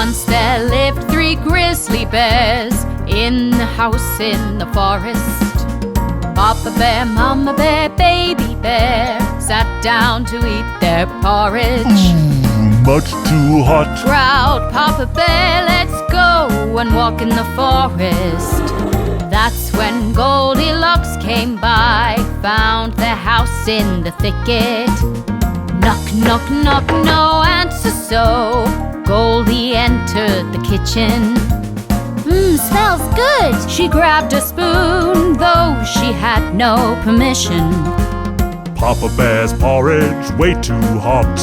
Once there lived 3 grizzly bears in the house in the forest. Papa bear, mama bear, baby bear sat down to eat their porridge. Much too hot, Growled Papa bear, let's go and walk in the forest. That's when Goldilocks came by, found their house in the thicket. Knock, knock, knock, no answer, so Goldie entered the kitchen. Smells good! She grabbed a spoon, though she had no permission. Papa Bear's porridge way too hot.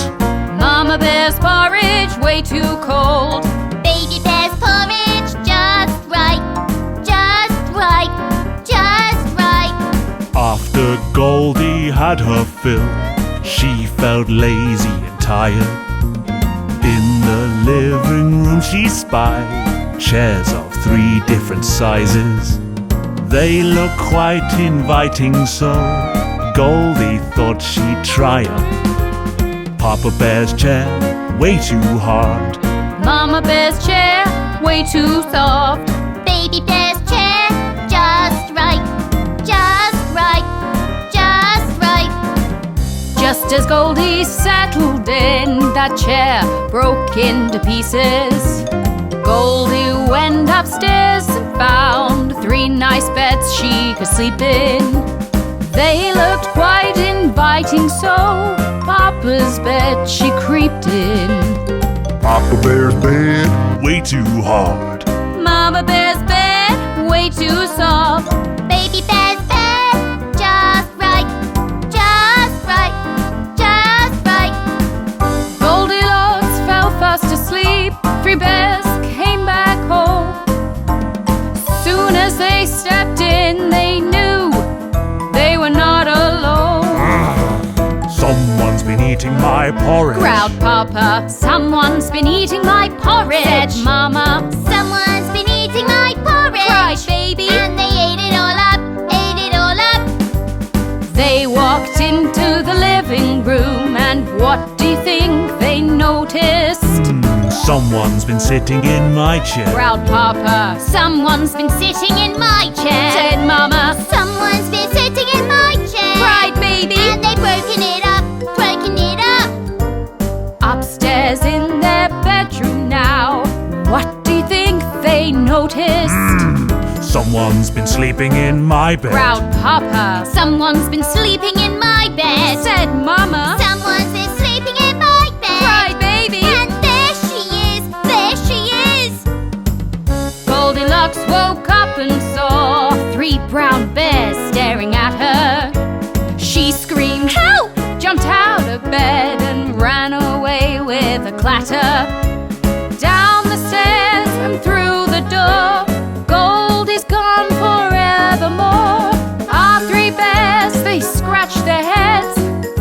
Mama bear's porridge way too cold. Baby bear's porridge just right, just right, just right. After Goldie had her fill, she felt lazy and tired. In the living room she spied chairs of 3 different sizes. They look quite inviting, so Goldie thought she'd try 'em. Papa Bear's chair, way too hard. Mama bear's chair, way too soft. Baby bear's chair just right, just right, just right. Just as Goldie settled in, that chair broke into pieces. Goldie went upstairs and found 3 nice beds she could sleep in. They looked quite inviting, so Papa's bed she creeped in. Papa Bear's bed, way too hard. Mama bear's bed, way too soft. Baby bear's bed just right, just right, just right. Goldilocks fell fast asleep. 3 bears came back home. Soon as they stepped in, they knew they were not alone. Someone's been eating my porridge. Growled Papa, someone's been eating my porridge. Said Mama, Someone's been eating my porridge. cried Baby. And they ate it all up, ate it all up. They walked into the living room, and what do you think they noticed? Someone's been sitting in my chair. Growled Papa, someone's been sitting in my chair. Said Mama, Someone's been sitting in my chair. cried Baby. And they've broken it up, broken it up. Upstairs in their bedroom now, what do you think they noticed? Someone's been sleeping in my bed. Growled Papa, someone's been sleeping in my bed. Said Mama, Someone's been sleeping in my bed. cried Baby. And there she is, there she is. Goldilocks woke up and saw 3 brown bears staring at her. She screamed, "Help!" jumped out of bed and ran away with a clatter. Down the stairs and through the door, Goldie's gone forevermore. Our 3 bears, they scratched their heads,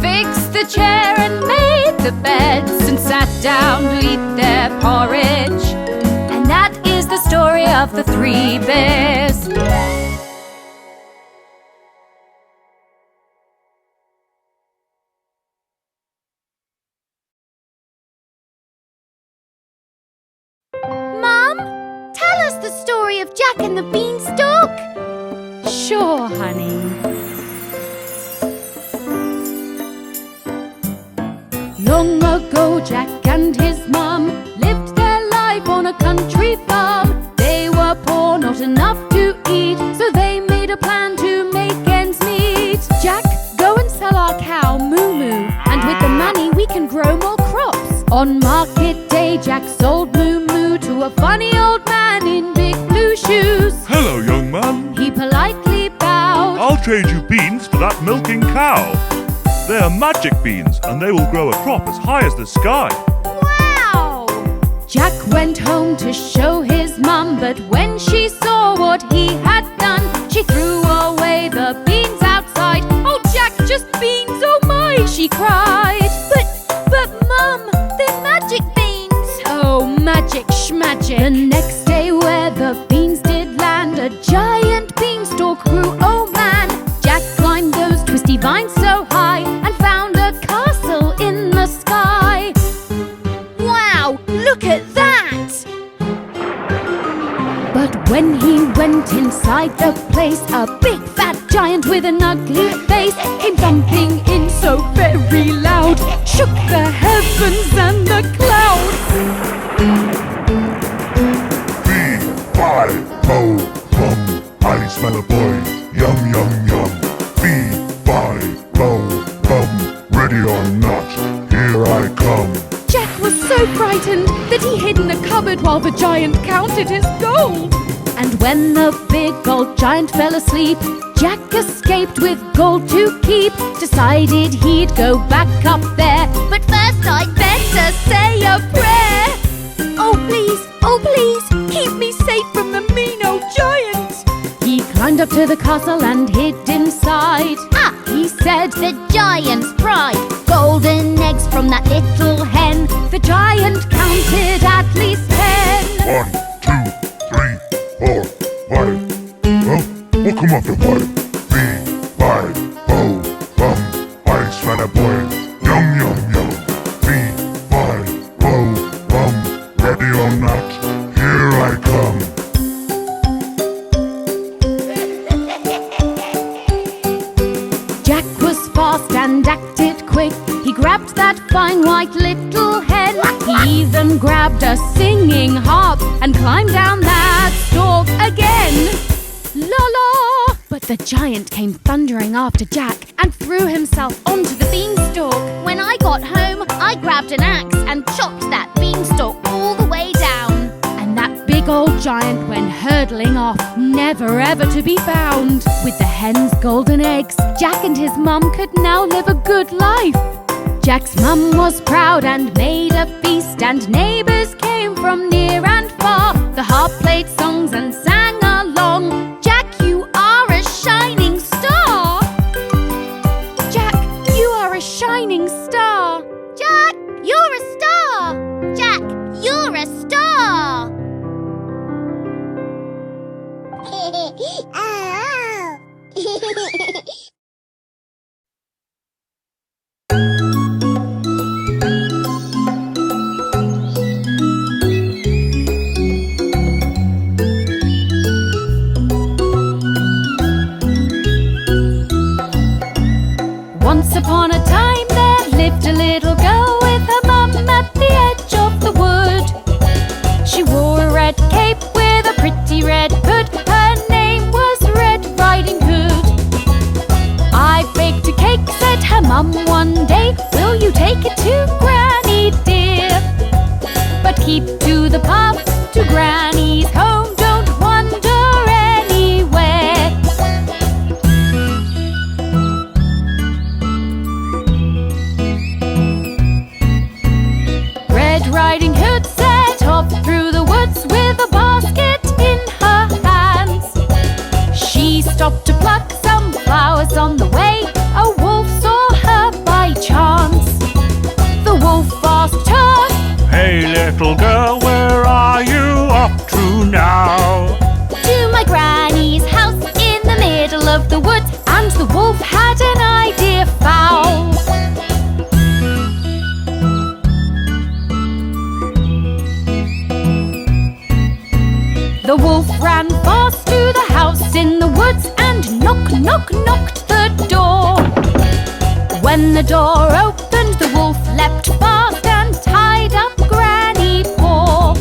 fixed the chair and made the beds, and sat down to eat their porridge. And that is the story of the 3 bears. Mum, tell us the story of Jack and the Beanstalk. Sure, honey. Long ago, Jack and his mum lived their life on a country farm. They were poor, not enough to eat, so they made a plan to make ends meet. Jack, go and sell our cow, Moo Moo, and with the money we can grow more crops. On market day, Jack sold Moo Moo to a funny old man in big blue shoes. Hello, young man. He politely bowed. I'll trade you beans for that milking cow. They're magic beans, and they will grow a crop as high as the sky. Wow! Jack went home to show his mum, but when she saw what he had done, she threw away the beans outside. "Oh, Jack, just beans, oh my!" she cried. But Mum, they're magic beans. Oh, magic schmagic. The next day where the beans did land, a giant beanstalk grew, oh man. Jack climbed those twisty vines so high and found a castle in the sky. Wow, look at that! went inside the place, a big fat giant with an ugly face came thumping in so very loud, shook the heavens and the clouds. B-5-O-Bum, I smell a boy, yum yum yum. B-5-O-Bum, ready or not, here I come. Jack was so frightened that he hid in a cupboard while the giant counted his gold. And when the big old giant fell asleep, Jack escaped with gold to keep. Decided he'd go back up there, But first I'd better say a prayer. Oh please, keep me safe from the mean old giant. he climbed up to the castle and hid inside. Ah, He said, the giant's pride. Golden eggs from that little hen. the giant counted at least 10. 1, 2, 3, 4, 5. Oh, we'll come off the pipe. B-5-O-Bum, I smell a boy, yum yum yum. B-5-O-Bum, ready or not, here I come. Jack was fast and acted quick. He grabbed that fine white little hen. He even grabbed a singing harp and climbed down that stalk again. La la! But the giant came thundering after Jack and threw himself onto the beanstalk. When I got home, I grabbed an axe and chopped that beanstalk all the way down. And that big old giant went hurtling off, never ever to be found. With the hen's golden eggs, Jack and his mum could now live a good life. Jack's mum was proud and made a feast, and neighbours came from near and far. The harp played songs and sang along. Jack, you are a shining star. Jack, you are a shining star. Jack, you're a star. Jack, you're a star. Once upon a time there lived a little girl with her mum at the edge of the wood. She wore a red cape with a pretty red hood. Her name was Red Riding Hood. I baked a cake, said her mum one day. Will you take it to Granny dear? But keep to the path to Granny's home. Don't wander anywhere. Red Riding Hood set off through the woods with a basket in her hands. She stopped to pluck some flowers on the way. A wolf saw her by chance. The wolf asked her, Hey little girl, where are you off to now? To my granny's house in the middle of the woods. and the wolf had an idea foul. The wolf ran fast to the house in the woods and knocked the door. When the door opened, the wolf leapt fast and tied up Granny Paw.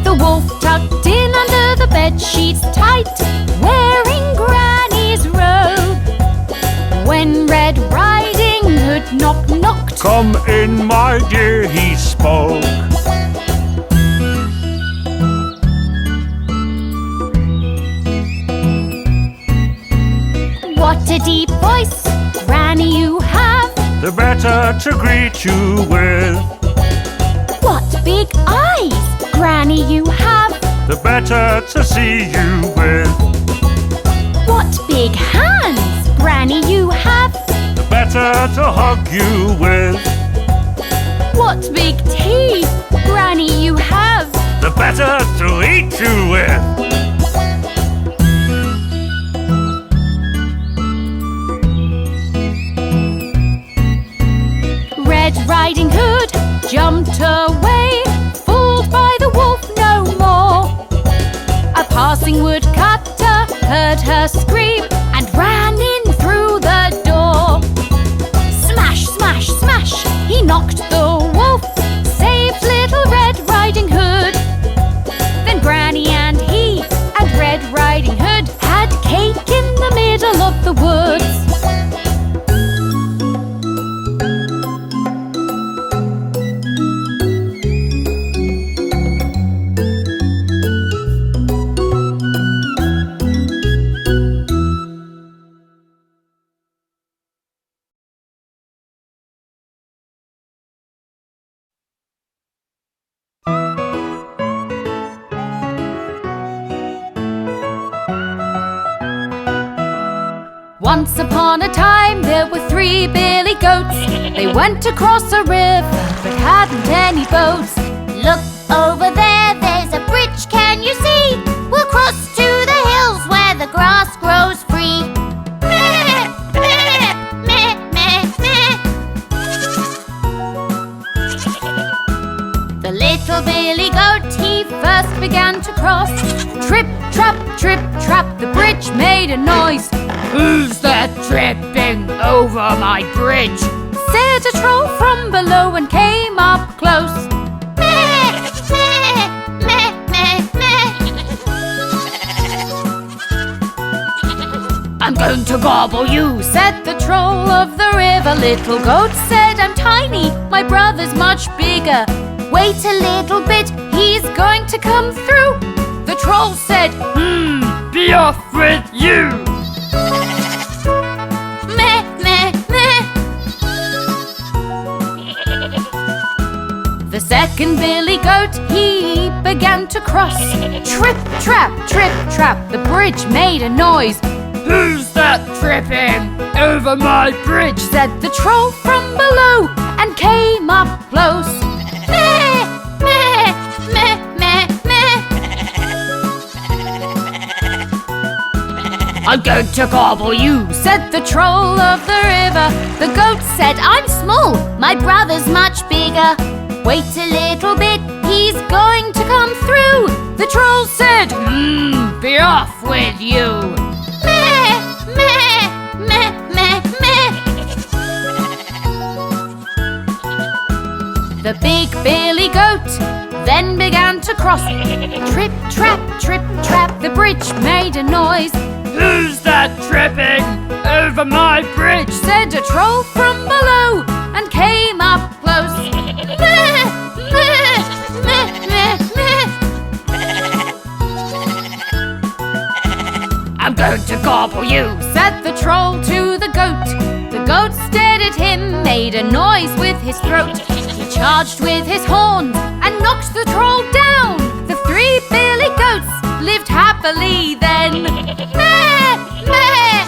The wolf tucked in under the bed sheets tight, wearing Granny's robe. When Red Riding Hood knocked, Come in, my dear, he spoke. What a deep voice, Granny, you have. The better to greet you with. What big eyes, Granny, you have. The better to see you with. What big hands, Granny, you have. The better to hug you with. what big teeth, Granny, you have. The better to eat you with. Red Riding Hood jumped away, fooled by the wolf no more. A passing woodcut her scream and ran in through the door. Smash, smash, smash, he knocked the wolf, saved Little Red Riding Hood. Then Granny and he and Red Riding Hood had cake in the middle of the woods. Once upon a time there were 3 billy goats. They went across a river but hadn't any boats. Look over there, there's a bridge, can you see? We'll cross to the hills where the grass grows free. Meh, meh, meh, meh, meh. The little billy goat, he first began to cross. Trip, trap, the bridge made a noise. "Who's that tripping over my bridge?" said a troll from below and came up close. Meh, meh, meh, meh, meh. "I'm going to gobble you," said the troll of the river. Little goat said, "I'm tiny, my brother's much bigger. Wait a little bit, he's going to come through." The troll said, "Be off with you." Meh, meh, meh. The second billy goat, he began to cross. Trip, trap, the bridge made a noise. "Who's that tripping over my bridge?" said the troll from below and came up close. Meh, meh, meh, meh, meh. "I'm going to gobble you," said the troll of the river. The goat said, "I'm small, my brother's much bigger. Wait a little bit, he's going to come through." The troll said, "Be off with you." Meh, meh, meh, meh, meh. The big billy goat then began to cross. Trip, trap, the bridge made a noise. "Who's that tripping over my bridge?" said a troll from below and came up close. Meh, meh, meh, meh, meh. "I'm going to gobble you," said the troll to the goat. The goat stared at him, made a noise with his throat. He charged with his horns and knocked the troll down. The 3 billy goats lived happily then. Meh, meh,